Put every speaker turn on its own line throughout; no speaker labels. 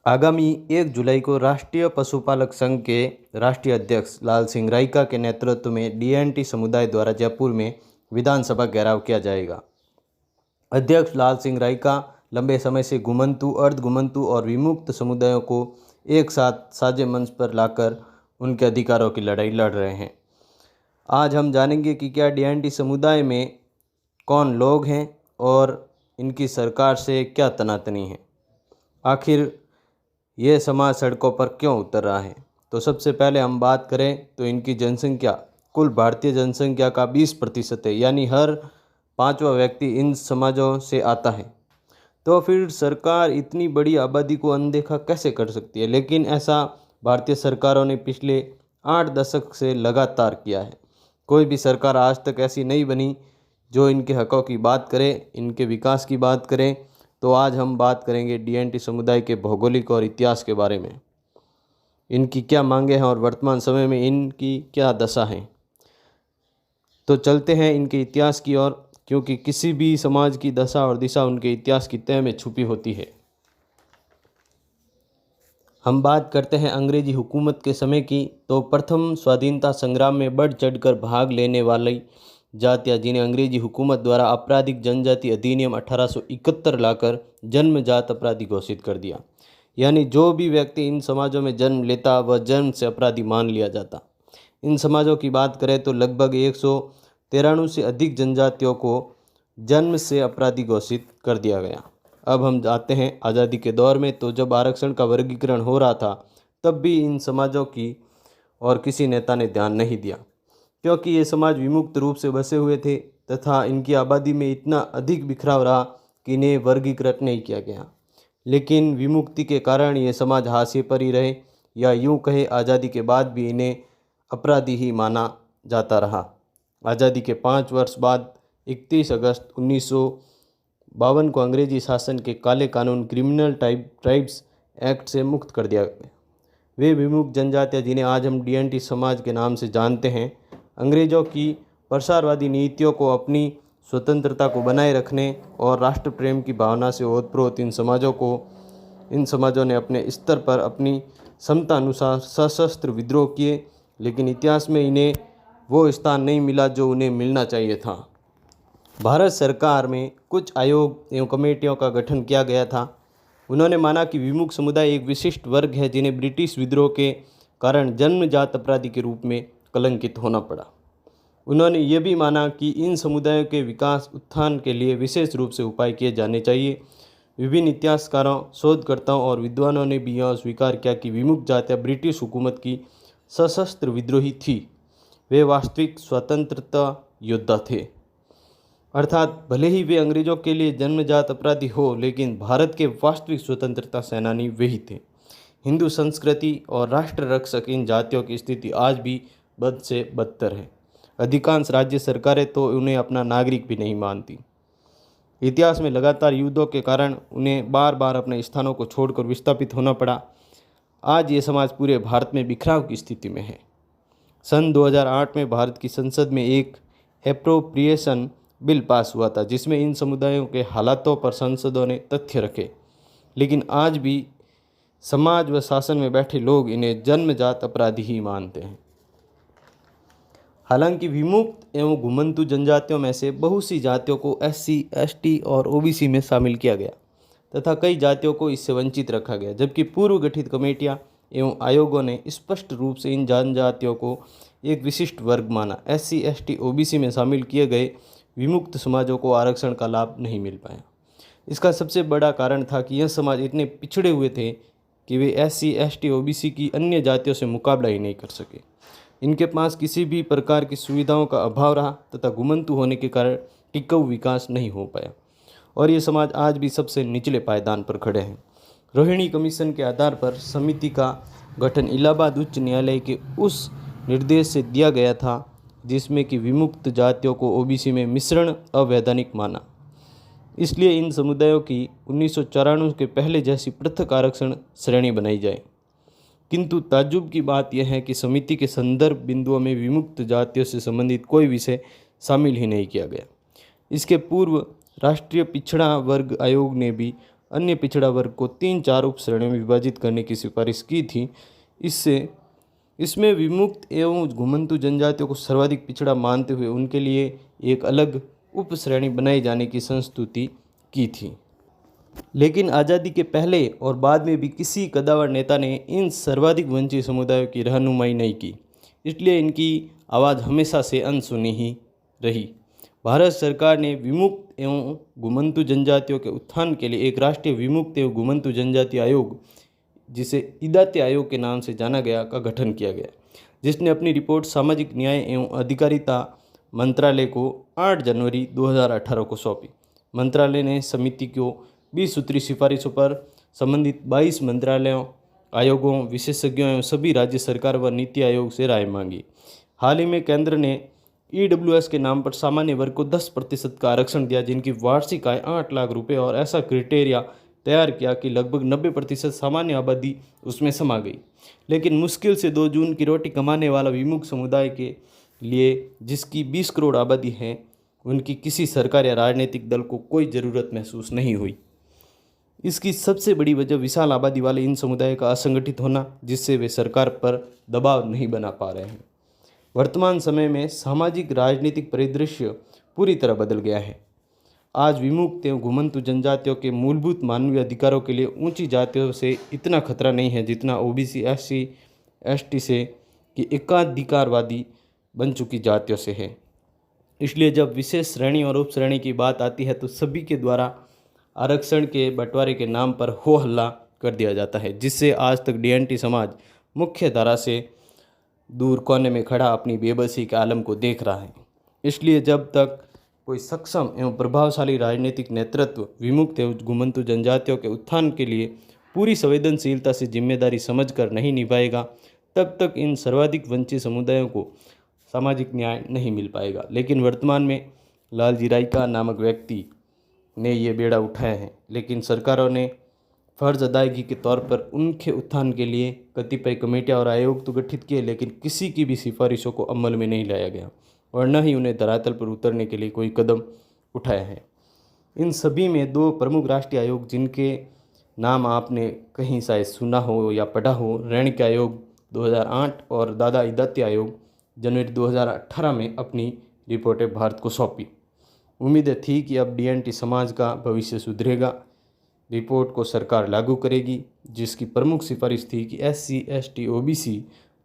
आगामी 1 जुलाई को राष्ट्रीय पशुपालक संघ के राष्ट्रीय अध्यक्ष लाल सिंह राइका के नेतृत्व में डीएनटी समुदाय द्वारा जयपुर में विधानसभा घेराव किया जाएगा। अध्यक्ष लाल सिंह राइका लंबे समय से घुमंतु, अर्ध घुमंतु और विमुक्त समुदायों को एक साथ साझे मंच पर लाकर उनके अधिकारों की लड़ाई लड़ रहे हैं। आज हम जानेंगे कि क्या डीएनटी समुदाय में कौन लोग हैं और इनकी सरकार से क्या तनातनी है, आखिर ये समाज सड़कों पर क्यों उतर रहा है। तो सबसे पहले हम बात करें तो इनकी जनसंख्या कुल भारतीय जनसंख्या का 20% है, यानी हर 5वां व्यक्ति इन समाजों से आता है। तो फिर सरकार इतनी बड़ी आबादी को अनदेखा कैसे कर सकती है। लेकिन ऐसा भारतीय सरकारों ने पिछले 8 दशक से लगातार किया है। कोई भी सरकार आज तक ऐसी नहीं बनी जो इनके हकों की बात करे, इनके विकास की बात करें। तो आज हम बात करेंगे डीएनटी समुदाय के भौगोलिक और इतिहास के बारे में, इनकी क्या मांगे हैं और वर्तमान समय में इनकी क्या दशा है। तो चलते हैं इनके इतिहास की ओर, क्योंकि किसी भी समाज की दशा और दिशा उनके इतिहास की तह में छुपी होती है। हम बात करते हैं अंग्रेजी हुकूमत के समय की। तो प्रथम स्वाधीनता संग्राम में बढ़ चढ़कर भाग लेने वाली जातियाँ, जिन्हें अंग्रेजी हुकूमत द्वारा आपराधिक जनजाति अधिनियम 1871 लाकर जन्मजात अपराधी घोषित कर दिया। यानी जो भी व्यक्ति इन समाजों में जन्म लेता वह जन्म से अपराधी मान लिया जाता। इन समाजों की बात करें तो लगभग 193 से अधिक जनजातियों को जन्म से अपराधी घोषित कर दिया गया। अब हम जाते हैं आज़ादी के दौर में। तो जब आरक्षण का वर्गीकरण हो रहा था तब भी इन समाजों की और किसी नेता ने ध्यान नहीं दिया, क्योंकि ये समाज विमुक्त रूप से बसे हुए थे तथा इनकी आबादी में इतना अधिक बिखराव रहा कि इन्हें वर्गीकृत नहीं किया गया। लेकिन विमुक्ति के कारण ये समाज हाशिए पर ही रहे, या यूँ कहे आज़ादी के बाद भी इन्हें अपराधी ही माना जाता रहा। आज़ादी के 5 वर्ष बाद 31 अगस्त 1952 को अंग्रेजी शासन के काले कानून क्रिमिनल ट्राइब्स एक्ट से मुक्त कर दिया गया। वे विमुक्त जनजातियाँ, जिन्हें आज हम डीएनटी समाज के नाम से जानते हैं, अंग्रेज़ों की प्रसारवादी नीतियों को अपनी स्वतंत्रता को बनाए रखने और राष्ट्र प्रेम की भावना से ओतप्रोत इन समाजों ने अपने स्तर पर अपनी क्षमता अनुसार सशस्त्र विद्रोह किए। लेकिन इतिहास में इन्हें वो स्थान नहीं मिला जो उन्हें मिलना चाहिए था। भारत सरकार में कुछ आयोग एवं कमेटियों का गठन किया गया था। उन्होंने माना कि विमुक्त समुदाय एक विशिष्ट वर्ग है जिन्हें ब्रिटिश विद्रोह के कारण जन्मजात अपराधी के रूप में कलंकित होना पड़ा। उन्होंने ये भी माना कि इन समुदायों के विकास उत्थान के लिए विशेष रूप से उपाय किए जाने चाहिए। विभिन्न इतिहासकारों, शोधकर्ताओं और विद्वानों ने भी यह स्वीकार किया कि विमुक्त जातियाँ ब्रिटिश हुकूमत की सशस्त्र विद्रोही थी। वे वास्तविक स्वतंत्रता योद्धा थे, अर्थात भले ही वे अंग्रेज़ों के लिए जन्मजात अपराधी हो, लेकिन भारत के वास्तविक स्वतंत्रता सेनानी वही थे। हिंदू संस्कृति और राष्ट्र रक्षक इन जातियों की स्थिति आज भी बद से बदतर है। अधिकांश राज्य सरकारें तो उन्हें अपना नागरिक भी नहीं मानती। इतिहास में लगातार युद्धों के कारण उन्हें बार बार अपने स्थानों को छोड़कर विस्थापित होना पड़ा। आज ये समाज पूरे भारत में बिखराव की स्थिति में है। सन 2008 में भारत की संसद में एक एप्रोप्रिएशन बिल पास हुआ था, जिसमें इन समुदायों के हालातों पर सांसदों ने तथ्य रखे। लेकिन आज भी समाज व शासन में बैठे लोग इन्हें जन्मजात अपराधी ही मानते हैं। हालांकि विमुक्त एवं घुमंतु जनजातियों में से बहुत सी जातियों को SC, ST और OBC में शामिल किया गया तथा कई जातियों को इससे वंचित रखा गया, जबकि पूर्व गठित कमेटियां एवं आयोगों ने स्पष्ट रूप से इन जनजातियों को एक विशिष्ट वर्ग माना। SC, ST, OBC में शामिल किए गए विमुक्त समाजों को आरक्षण का लाभ नहीं मिल पाया। इसका सबसे बड़ा कारण था कि यह समाज इतने पिछड़े हुए थे कि वे SC, ST, OBC की अन्य जातियों से मुकाबला ही नहीं कर सके। इनके पास किसी भी प्रकार की सुविधाओं का अभाव रहा तथा घुमंतु होने के कारण टिकाऊ विकास नहीं हो पाया, और ये समाज आज भी सबसे निचले पायदान पर खड़े हैं। रोहिणी कमीशन के आधार पर समिति का गठन इलाहाबाद उच्च न्यायालय के उस निर्देश से दिया गया था जिसमें कि विमुक्त जातियों को OBC में मिश्रण अवैधानिक माना। इसलिए इन समुदायों की 1994 के पहले जैसी पृथक आरक्षण श्रेणी बनाई जाए। किंतु ताज्जुब की बात यह है कि समिति के संदर्भ बिंदुओं में विमुक्त जातियों से संबंधित कोई विषय शामिल ही नहीं किया गया। इसके पूर्व राष्ट्रीय पिछड़ा वर्ग आयोग ने भी अन्य पिछड़ा वर्ग को 3-4 उप श्रेणियों में विभाजित करने की सिफारिश की थी। इसमें विमुक्त एवं घुमंतु जनजातियों को सर्वाधिक पिछड़ा मानते हुए उनके लिए एक अलग उप श्रेणी बनाई जाने की संस्तुति की थी। लेकिन आज़ादी के पहले और बाद में भी किसी कद्दावर नेता ने इन सर्वाधिक वंचित समुदायों की रहनुमाई नहीं की, इसलिए इनकी आवाज़ हमेशा से अनसुनी ही रही। भारत सरकार ने विमुक्त एवं घुमंतु जनजातियों के उत्थान के लिए एक राष्ट्रीय विमुक्त एवं घुमंतु जनजाति आयोग, जिसे इदाते आयोग के नाम से जाना गया, का गठन किया गया, जिसने अपनी रिपोर्ट सामाजिक न्याय एवं अधिकारिता मंत्रालय को 8 जनवरी 2018 को सौंपी। मंत्रालय ने समिति को 20 सूत्री सिफारिशों पर संबंधित 22 मंत्रालयों, आयोगों, विशेषज्ञों एवं सभी राज्य सरकार व नीति आयोग से राय मांगी। हाल ही में केंद्र ने EWS के नाम पर सामान्य वर्ग को 10% का आरक्षण दिया, जिनकी वार्षिक आय 8 लाख रुपये, और ऐसा क्राइटेरिया तैयार किया कि लगभग 90% सामान्य आबादी उसमें समा गई। लेकिन मुश्किल से 2 जून की रोटी कमाने वाला विमुक्त समुदाय के लिए, जिसकी 20 करोड़ आबादी है, उनकी किसी सरकार या राजनीतिक दल को कोई ज़रूरत महसूस नहीं हुई। इसकी सबसे बड़ी वजह विशाल आबादी वाले इन समुदायों का असंगठित होना, जिससे वे सरकार पर दबाव नहीं बना पा रहे हैं। वर्तमान समय में सामाजिक राजनीतिक परिदृश्य पूरी तरह बदल गया है। आज विमुक्त एवं घुमंतु जनजातियों के मूलभूत मानवीय अधिकारों के लिए ऊंची जातियों से इतना खतरा नहीं है जितना OBC, SC, ST से कि एकाधिकारवादी बन चुकी जातियों से है। इसलिए जब विशेष श्रेणी और उप श्रेणी की बात आती है तो सभी के द्वारा आरक्षण के बंटवारे के नाम पर हो हल्ला कर दिया जाता है, जिससे आज तक DNT समाज मुख्य धारा से दूर कोने में खड़ा अपनी बेबसी के आलम को देख रहा है। इसलिए जब तक कोई सक्षम एवं प्रभावशाली राजनीतिक नेतृत्व विमुक्त एवं घुमंतु जनजातियों के उत्थान के लिए पूरी संवेदनशीलता से जिम्मेदारी समझकर नहीं निभाएगा, तब तक इन सर्वाधिक वंचित समुदायों को सामाजिक न्याय नहीं मिल पाएगा। लेकिन वर्तमान में लालजी राईका नामक व्यक्ति ने ये बेड़ा उठाया है, लेकिन सरकारों ने फर्ज अदायगी के तौर पर उनके उत्थान के लिए कतिपय कमेटियां और आयोग तो गठित किए, लेकिन किसी की भी सिफारिशों को अमल में नहीं लाया गया और न ही उन्हें धरातल पर उतरने के लिए कोई कदम उठाया है। इन सभी में 2 प्रमुख राष्ट्रीय आयोग, जिनके नाम आपने कहीं शायद सुना हो या पढ़ा हो, रेणके आयोग 2008 और दादा इदाते आयोग जनवरी 2018 में अपनी रिपोर्टें भारत को सौंपी। उम्मीद थी कि अब DNT समाज का भविष्य सुधरेगा। रिपोर्ट को सरकार लागू करेगी, जिसकी प्रमुख सिफारिश थी कि SC, ST, OBC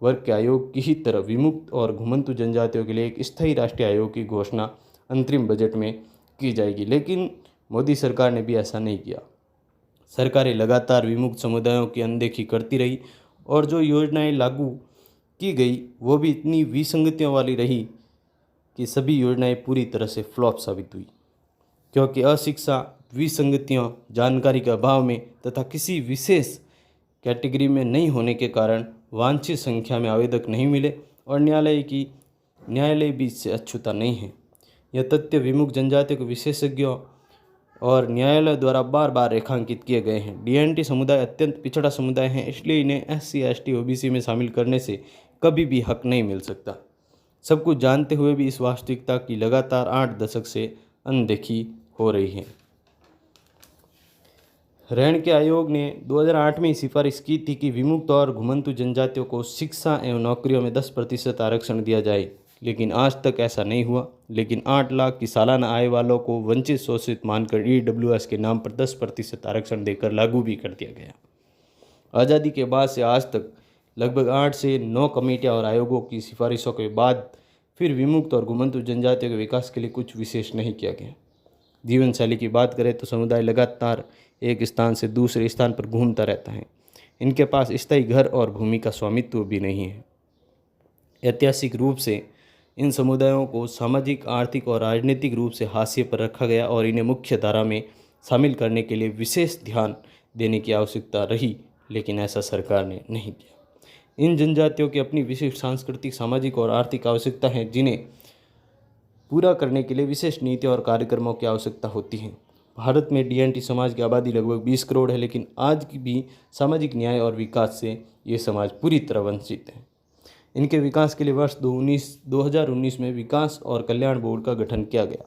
वर्ग के आयोग की ही तरह विमुक्त और घुमंतु जनजातियों के लिए एक स्थायी राष्ट्रीय आयोग की घोषणा अंतरिम बजट में की जाएगी। लेकिन मोदी सरकार ने भी ऐसा नहीं किया। सरकारें लगातार विमुक्त समुदायों की अनदेखी करती रही और जो योजनाएं लागू की गई वो भी इतनी विसंगतियों वाली रही कि सभी योजनाएं पूरी तरह से फ्लॉप साबित हुई, क्योंकि अशिक्षा, विसंगतियों, जानकारी के अभाव में तथा किसी विशेष कैटेगरी में नहीं होने के कारण वांछित संख्या में आवेदक नहीं मिले और न्यायालय भी इससे अछूता नहीं है। यह तथ्य विमुक्त जनजातियों के विशेषज्ञों और न्यायालय द्वारा बार बार रेखांकित किए गए हैं। DNT समुदाय अत्यंत पिछड़ा समुदाय है, इसलिए इन्हें SC, ST, OBC में शामिल करने से कभी भी हक नहीं मिल सकता। सब कुछ जानते हुए भी इस वास्तविकता की लगातार 8 दशक से अनदेखी हो रही है। रेणके आयोग ने 2008 में सिफारिश की थी कि विमुक्त और घुमंतु जनजातियों को शिक्षा एवं नौकरियों में 10% आरक्षण दिया जाए, लेकिन आज तक ऐसा नहीं हुआ। लेकिन 8 लाख की सालाना आय वालों को वंचित शोषित मानकर EWS के नाम पर 10% आरक्षण देकर लागू भी कर दिया गया। आज़ादी के बाद से आज तक लगभग 8 से 9 कमेटियां और आयोगों की सिफारिशों के बाद फिर विमुक्त और घुमंतु जनजातियों के विकास के लिए कुछ विशेष नहीं किया गया। जीवन शैली की बात करें तो समुदाय लगातार एक स्थान से दूसरे स्थान पर घूमता रहता है। इनके पास स्थायी घर और भूमि का स्वामित्व भी नहीं है। ऐतिहासिक रूप से इन समुदायों को सामाजिक, आर्थिक और राजनीतिक रूप से हाशिए पर रखा गया और इन्हें मुख्य धारा में शामिल करने के लिए विशेष ध्यान देने की आवश्यकता रही, लेकिन ऐसा सरकार ने नहीं किया। इन जनजातियों की अपनी विशिष्ट सांस्कृतिक, सामाजिक और आर्थिक आवश्यकता हैं, जिन्हें पूरा करने के लिए विशेष नीतियों और कार्यक्रमों की आवश्यकता होती है। भारत में DNT समाज की आबादी लगभग 20 करोड़ है, लेकिन आज की भी सामाजिक न्याय और विकास से ये समाज पूरी तरह वंचित है। इनके विकास के लिए वर्ष 2019 में विकास और कल्याण बोर्ड का गठन किया गया।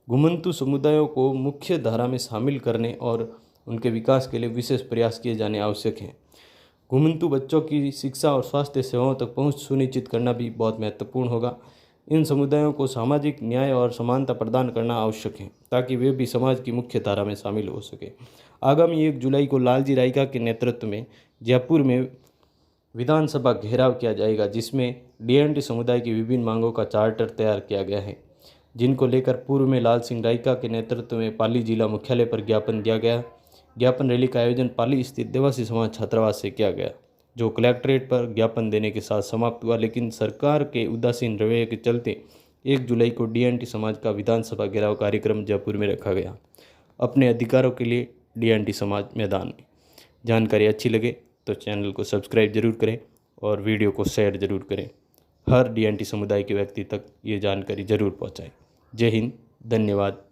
घुमंतु समुदायों को मुख्य धारा में शामिल करने और उनके विकास के लिए विशेष प्रयास किए जाने आवश्यक हैं। घुमंतु बच्चों की शिक्षा और स्वास्थ्य सेवाओं तक पहुंच सुनिश्चित करना भी बहुत महत्वपूर्ण होगा। इन समुदायों को सामाजिक न्याय और समानता प्रदान करना आवश्यक है ताकि वे भी समाज की मुख्य धारा में शामिल हो सके। आगामी 1 जुलाई को लालजी राइका के नेतृत्व में जयपुर में विधानसभा घेराव किया जाएगा, जिसमें डीएनटी समुदाय की विभिन्न मांगों का चार्टर तैयार किया गया है, जिनको लेकर पूर्व में लाल सिंह राइका के नेतृत्व में पाली जिला मुख्यालय पर ज्ञापन दिया गया। ज्ञापन रैली का आयोजन पाली स्थित देवासी समाज छात्रावास से किया गया, जो कलेक्ट्रेट पर ज्ञापन देने के साथ समाप्त हुआ, लेकिन सरकार के उदासीन रवैये के चलते 1 जुलाई को डीएनटी समाज का विधानसभा घेराव कार्यक्रम जयपुर में रखा गया। अपने अधिकारों के लिए डीएनटी समाज मैदान में। जानकारी अच्छी लगे तो चैनल को सब्सक्राइब जरूर करें और वीडियो को शेयर जरूर करें। हर डीएनटी समुदाय के व्यक्ति तक ये जानकारी जरूर पहुंचाएं। जय हिंद, धन्यवाद।